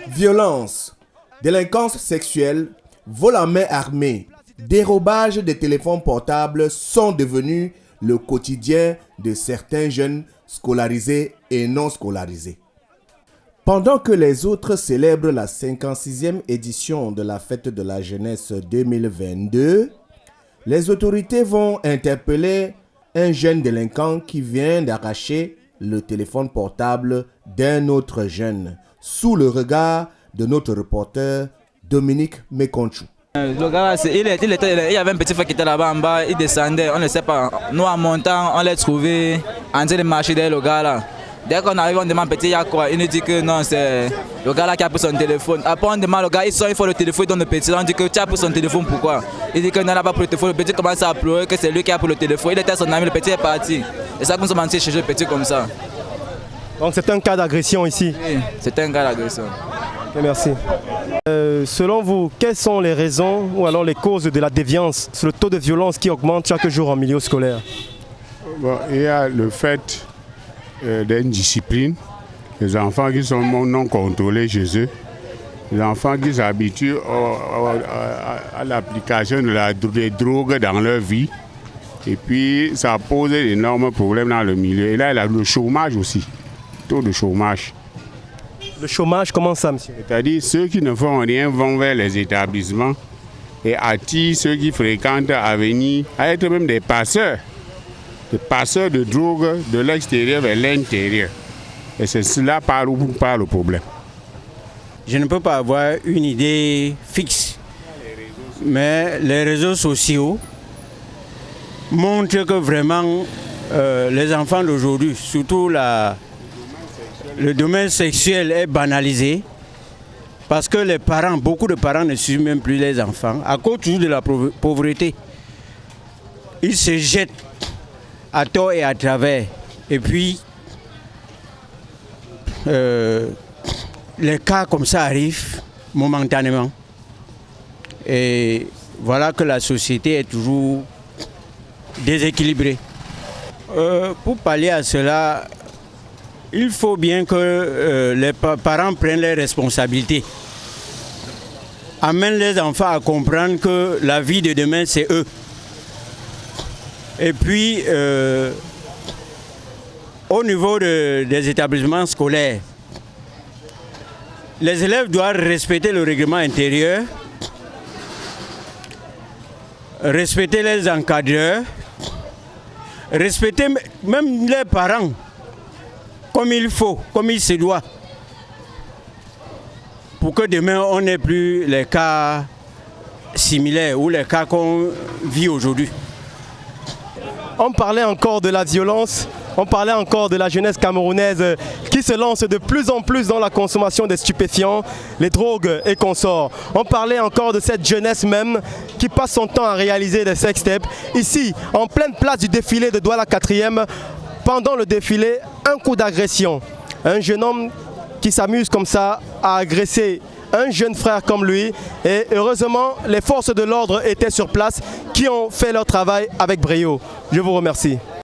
Violence, délinquance sexuelle, vol à main armée, dérobage des téléphones portables sont devenus le quotidien de certains jeunes scolarisés et non scolarisés. Pendant que les autres célèbrent la 56e édition de la Fête de la Jeunesse 2022, les autorités vont interpeller un jeune délinquant qui vient d'arracher le téléphone portable d'un autre jeune, sous le regard de notre reporter Dominique Mekonchou. Le gars, il y avait un petit frère qui était là-bas en bas, il descendait, on ne sait pas. Nous en montant, on l'a trouvé en train de marcher derrière le gars là. Dès qu'on arrive, on demande petit, il y a quoi? Il nous dit que non, c'est le gars là qui a pris son téléphone. Après, on demande le gars, il sort, il faut le téléphone, il donne le petit. On dit que tu as pris son téléphone, pourquoi? Il dit que non, il n'a pas pris le téléphone. Le petit commence à pleurer, que c'est lui qui a pris le téléphone. Il était son ami, le petit est parti. Et ça, nous sommes entrés chez le petit comme ça. Donc c'est un cas d'agression ici? Oui, c'est un cas d'agression. Okay, merci. Selon vous, quelles sont les raisons ou alors les causes de la déviance sur le taux de violence qui augmente chaque jour en milieu scolaire? Bon, il y a le fait d'indiscipline, les enfants qui sont non contrôlés chez eux, les enfants qui s'habituent à l'application des drogues dans leur vie. Et puis ça pose d'énormes problèmes dans le milieu. Et là, il y a le chômage aussi, taux de chômage. Le chômage, comment ça, monsieur? C'est-à-dire ceux qui ne font rien vont vers les établissements et attirent ceux qui fréquentent à venir, à être même des passeurs de drogue de l'extérieur vers l'intérieur. Et c'est cela par où part le problème. Je ne peux pas avoir une idée fixe, mais les réseaux sociaux montrent que vraiment les enfants d'aujourd'hui, surtout le domaine sexuel est banalisé parce que les parents, beaucoup de parents ne suivent même plus les enfants à cause toujours de la pauvreté. Ils se jettent à tort et à travers. Et puis, les cas comme ça arrivent momentanément. Et voilà que la société est toujours déséquilibrée. Pour pallier à cela, il faut bien que les parents prennent les responsabilités. Amènent les enfants à comprendre que la vie de demain, c'est eux. Et puis, au niveau des établissements scolaires, les élèves doivent respecter le règlement intérieur, respecter les encadreurs, respecter même les parents comme il faut, comme il se doit, pour que demain on n'ait plus les cas similaires ou les cas qu'on vit aujourd'hui. On parlait encore de la violence, on parlait encore de la jeunesse camerounaise qui se lance de plus en plus dans la consommation des stupéfiants, les drogues et consorts. On parlait encore de cette jeunesse même qui passe son temps à réaliser des sextapes. Ici, en pleine place du défilé de Douala 4e, pendant le défilé, un coup d'agression. Un jeune homme qui s'amuse comme ça à agresser un jeune frère comme lui. Et heureusement, les forces de l'ordre étaient sur place qui ont fait leur travail avec brio. Je vous remercie.